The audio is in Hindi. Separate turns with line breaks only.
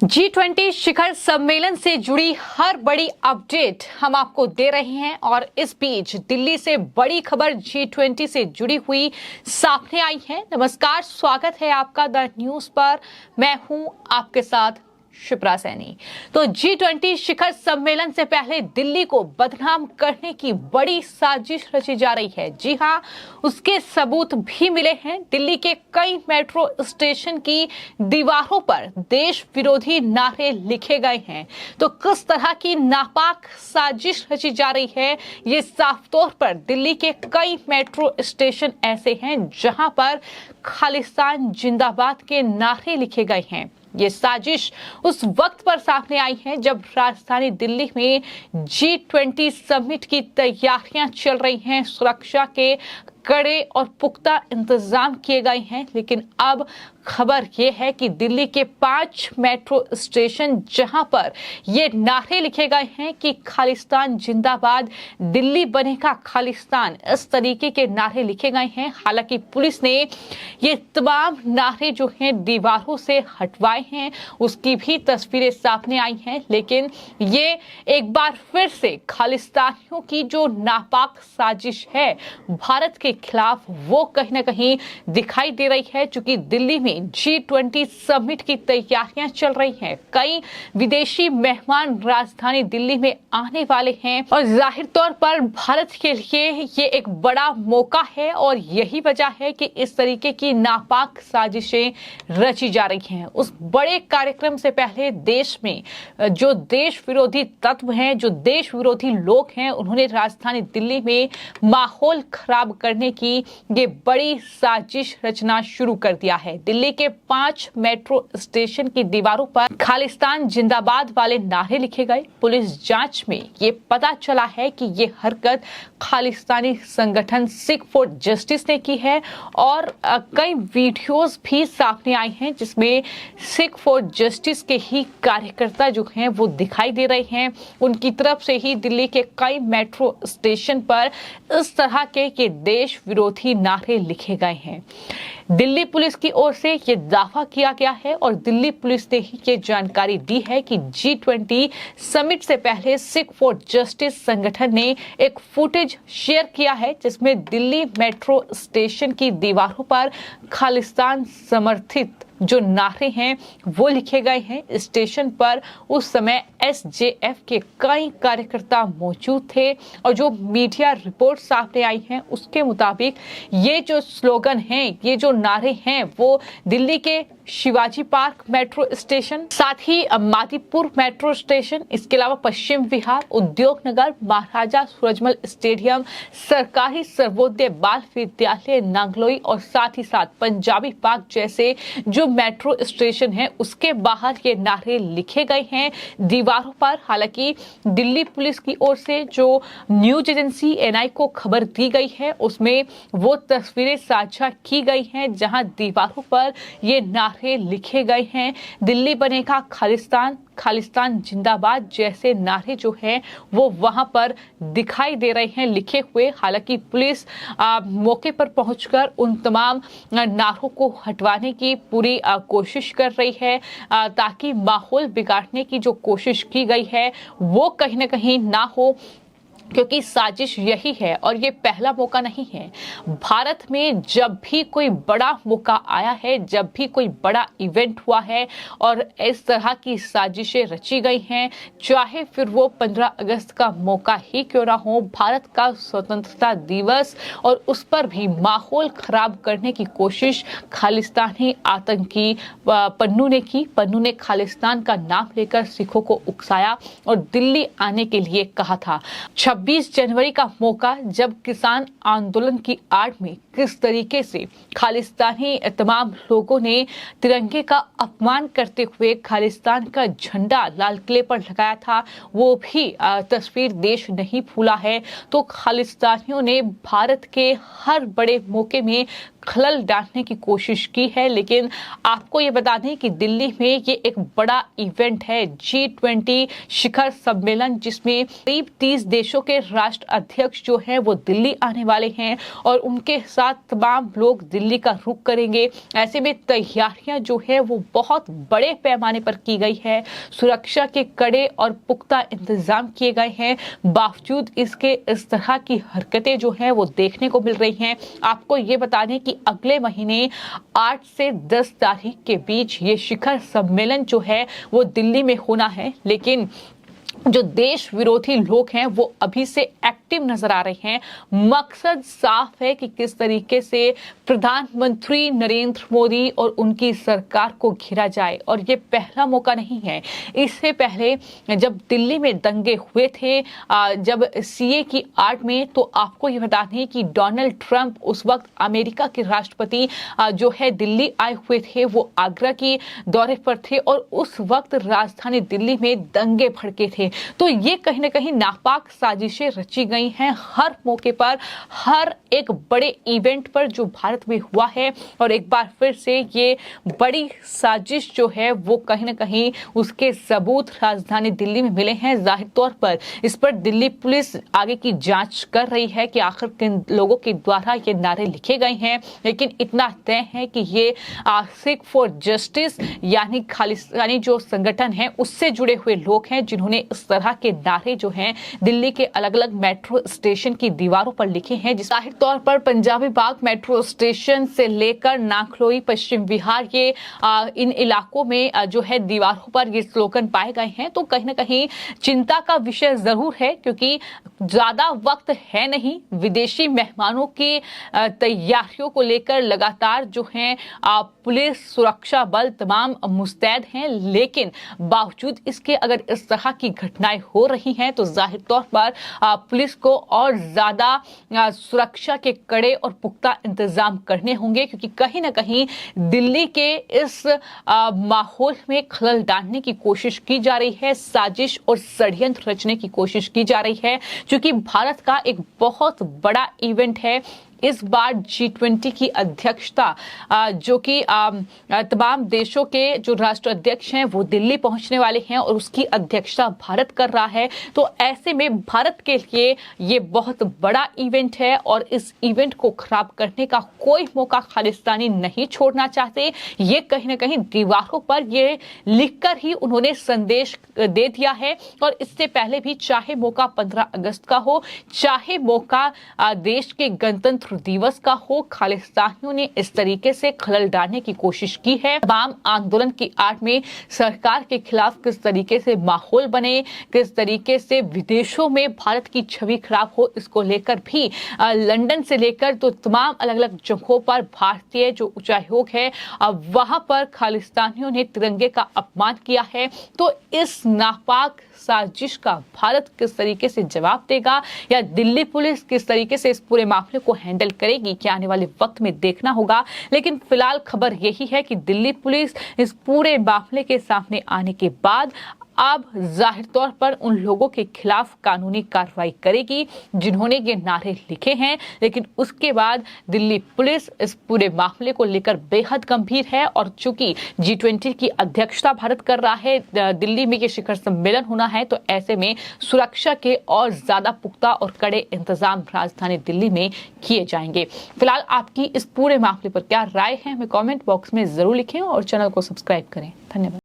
G20 शिखर सम्मेलन से जुड़ी हर बड़ी अपडेट हम आपको दे रहे हैं और इस बीच दिल्ली से बड़ी खबर G20 से जुड़ी हुई सामने आई है। नमस्कार, स्वागत है आपका द न्यूज पर। मैं हूं आपके साथ शिप्रा सैनी। तो G20 शिखर सम्मेलन से पहले दिल्ली को बदनाम करने की बड़ी साजिश रची जा रही है। जी हां, उसके सबूत भी मिले हैं। दिल्ली के कई मेट्रो स्टेशन की दीवारों पर देश विरोधी नारे लिखे गए हैं। तो किस तरह की नापाक साजिश रची जा रही है, ये साफ तौर पर दिल्ली के कई मेट्रो स्टेशन ऐसे हैं जहां पर खालिस्तान जिंदाबाद के नारे लिखे गए हैं। ये साजिश उस वक्त पर सामने आई है जब राजधानी दिल्ली में G20 समिट की तैयारियां चल रही हैं। सुरक्षा के कड़े और पुख्ता इंतजाम किए गए हैं, लेकिन अब खबर यह है कि दिल्ली के 5 मेट्रो स्टेशन जहां पर ये नारे लिखे गए हैं कि खालिस्तान जिंदाबाद, दिल्ली बनेगा खालिस्तान, इस तरीके के नारे लिखे गए हैं। हालांकि पुलिस ने ये तमाम नारे जो हैं दीवारों से हटवाए हैं, उसकी भी तस्वीरें सामने आई हैं। लेकिन ये एक बार फिर से खालिस्तानियों की जो नापाक साजिश है भारत के खिलाफ, वो कहीं ना कहीं दिखाई दे रही है। चूंकि दिल्ली में G20 समिट की तैयारियां चल रही हैं, कई विदेशी मेहमान राजधानी दिल्ली में आने वाले हैं और जाहिर तौर पर भारत के लिए ये एक बड़ा मौका है और यही वजह है कि इस तरीके की नापाक साजिशें रची जा रही हैं। उस बड़े कार्यक्रम से पहले देश में जो देश विरोधी तत्व हैं, जो देश विरोधी लोग हैं, उन्होंने राजधानी दिल्ली में माहौल खराब करने की ये बड़ी साजिश रचना शुरू कर दिया है। दिल्ली के 5 मेट्रो स्टेशन की दीवारों पर खालिस्तान जिंदाबाद वाले नारे लिखे गए। पुलिस जांच में ये पता चला है कि ये हरकत खालिस्तानी संगठन सिख फॉर जस्टिस ने की है और कई वीडियोस भी सामने आई हैं जिसमें सिख फॉर जस्टिस के ही कार्यकर्ता जो हैं वो दिखाई दे रहे हैं। उनकी तरफ से ही दिल्ली के कई मेट्रो स्टेशन पर इस तरह के ये देश विरोधी नारे लिखे गए हैं। दिल्ली पुलिस की ओर से ये दावा किया गया है और दिल्ली पुलिस ने ही ये जानकारी दी है कि G20 समिट से पहले सिख फॉर जस्टिस संगठन ने एक फुटेज शेयर किया है जिसमें दिल्ली मेट्रो स्टेशन की दीवारों पर खालिस्तान समर्थित जो नारे हैं वो लिखे गए हैं। स्टेशन पर उस समय SJF के कई कार्यकर्ता मौजूद थे और जो मीडिया रिपोर्ट सामने आई है उसके मुताबिक ये जो स्लोगन हैं, ये जो नारे हैं, वो दिल्ली के शिवाजी पार्क मेट्रो स्टेशन, साथ ही मादीपुर मेट्रो स्टेशन, इसके अलावा पश्चिम विहार, उद्योग नगर, महाराजा सूरजमल स्टेडियम, सरकारी सर्वोदय बाल विद्यालय नांगलोई और साथ ही साथ पंजाबी पार्क जैसे जो मेट्रो स्टेशन है उसके बाहर ये नारे लिखे गए हैं दीवारों पर। हालांकि दिल्ली पुलिस की ओर से जो न्यूज एजेंसी NI को खबर दी गई है उसमें वो तस्वीरें साझा की गई हैं जहां दीवारों पर ये नारे लिखे गए हैं। दिल्ली बनेगा खालिस्तान, खालिस्तान जिंदाबाद जैसे नारे जो हैं वो वहां पर दिखाई दे रहे हैं लिखे हुए। हालांकि पुलिस मौके पर पहुंचकर उन तमाम नारों को हटवाने की पूरी कोशिश कर रही है ताकि माहौल बिगाड़ने की जो कोशिश की गई है वो कहीं ना कहीं ना हो, क्योंकि साजिश यही है और ये पहला मौका नहीं है। भारत में जब भी कोई बड़ा मौका आया है, जब भी कोई बड़ा इवेंट हुआ है और इस तरह की साजिशें रची गई हैं, चाहे फिर वो 15 अगस्त का मौका ही क्यों ना हो, भारत का स्वतंत्रता दिवस, और उस पर भी माहौल खराब करने की कोशिश खालिस्तानी आतंकी पन्नू ने की। पन्नू ने खालिस्तान का नाम लेकर सिखों को उकसाया और दिल्ली आने के लिए कहा था। 26 जनवरी का मौका, जब किसान आंदोलन की आड़ में किस तरीके से खालिस्तानी तमाम लोगों ने तिरंगे का अपमान करते हुए खालिस्तान का झंडा लाल किले पर लगाया था, वो भी तस्वीर देश नहीं भूला है। तो खालिस्तानियों ने भारत के हर बड़े मौके में खलल डालने की कोशिश की है। लेकिन आपको ये बता दें कि दिल्ली में ये एक बड़ा इवेंट है, G20 शिखर सम्मेलन, जिसमें करीब 30 देशों के राष्ट्र अध्यक्ष जो हैं वो दिल्ली आने वाले हैं और उनके साथ तमाम लोग दिल्ली का रुख करेंगे। ऐसे में तैयारियां जो है वो बहुत बड़े पैमाने पर की गई है। सुरक्षा के कड़े और पुख्ता इंतजाम किए गए हैं। बावजूद इसके इस तरह की हरकतें जो है वो देखने को मिल रही हैं। आपको ये बता दें कि अगले महीने 8 से 10 तारीख के बीच ये शिखर सम्मेलन जो है वो दिल्ली में होना है। लेकिन जो देश विरोधी लोग हैं वो अभी से एक्टिव नजर आ रहे हैं। मकसद साफ है कि किस तरीके से प्रधानमंत्री नरेंद्र मोदी और उनकी सरकार को घेरा जाए। और ये पहला मौका नहीं है। इससे पहले जब दिल्ली में दंगे हुए थे, जब सीए की आड़ में, तो आपको ये बता दें कि डोनाल्ड ट्रंप उस वक्त अमेरिका के राष्ट्रपति जो है दिल्ली आए हुए थे। वो आगरा की दौरे पर थे और उस वक्त राजधानी दिल्ली में दंगे भड़के थे। तो ये कहीं ना कहीं नापाक साजिशें रची गई हैं हर मौके पर, हर एक बड़े इवेंट पर जो भारत में हुआ है। और एक बार फिर से ये बड़ी साजिश जो है वो कहीं ना कहीं उसके सबूत राजधानी दिल्ली में मिले हैं। जाहिर तौर पर इस पर दिल्ली पुलिस आगे की जांच कर रही है कि आखिर किन लोगों के द्वारा ये नारे लिखे गए हैं। लेकिन इतना तय है कि ये सिख फॉर जस्टिस यानी खालिस्तानी जो संगठन है उससे जुड़े हुए लोग हैं, जिन्होंने इस तरह के नारे जो हैं दिल्ली के अलग अलग मेट्रो स्टेशन की दीवारों पर लिखे हैं। जिस जाहिर तौर पर पंजाबी बाग मेट्रो स्टेशन से लेकर नाखलोई, पश्चिम विहार, ये इन इलाकों में जो है दीवारों पर ये स्लोगन पाए गए हैं। तो कहीं ना कहीं चिंता का विषय जरूर है, क्योंकि ज्यादा वक्त है नहीं। विदेशी मेहमानों की तैयारियों को लेकर लगातार जो है पुलिस, सुरक्षा बल तमाम मुस्तैद हैं। लेकिन बावजूद इसके अगर इस तरह की घटनाएं हो रही हैं तो जाहिर तौर पर पुलिस को और ज्यादा सुरक्षा के कड़े और पुख्ता इंतजाम करने होंगे, क्योंकि कहीं ना कहीं दिल्ली के इस माहौल में खलल डालने की कोशिश की जा रही है, साजिश और षड्यंत्र रचने की कोशिश की जा रही है। क्योंकि भारत का एक बहुत बड़ा इवेंट है इस बार G20 की अध्यक्षता, जो कि तमाम देशों के जो राष्ट्र अध्यक्ष हैं वो दिल्ली पहुंचने वाले हैं और उसकी अध्यक्षता भारत कर रहा है। तो ऐसे में भारत के लिए ये बहुत बड़ा इवेंट है और इस इवेंट को खराब करने का कोई मौका खालिस्तानी नहीं छोड़ना चाहते। ये कहीं ना कहीं दीवारों पर ये लिखकर ही उन्होंने संदेश दे दिया है। और इससे पहले भी, चाहे मौका 15 अगस्त का हो, चाहे मौका देश के गणतंत्र दिवस का हो, खालिस्तानियों ने इस तरीके से खलल डालने की कोशिश की है। तमाम आंदोलन की आड़ में सरकार के खिलाफ किस तरीके से माहौल बने, किस तरीके से विदेशों में भारत की छवि खराब हो, इसको लेकर भी लंदन से लेकर तो तमाम अलग अलग जगहों पर भारतीय जो उच्चायोग है वहां पर खालिस्तानियों ने तिरंगे का अपमान किया है। तो इस नापाक साजिश का भारत किस तरीके से जवाब देगा या दिल्ली पुलिस किस तरीके से इस पूरे मामले को हैंडल करेगी, क्या आने वाले वक्त में देखना होगा। लेकिन फिलहाल खबर यही है कि दिल्ली पुलिस इस पूरे मामले के सामने आने के बाद अब जाहिर तौर पर उन लोगों के खिलाफ कानूनी कार्रवाई करेगी जिन्होंने ये नारे लिखे हैं। लेकिन उसके बाद दिल्ली पुलिस इस पूरे मामले को लेकर बेहद गंभीर है। और चूंकि G20 की अध्यक्षता भारत कर रहा है, दिल्ली में ये शिखर सम्मेलन होना है, तो ऐसे में सुरक्षा के और ज्यादा पुख्ता और कड़े इंतजाम राजधानी दिल्ली में किए जाएंगे। फिलहाल आपकी इस पूरे मामले पर क्या राय है, हमें कमेंट बॉक्स में जरूर लिखें और चैनल को सब्सक्राइब करें। धन्यवाद।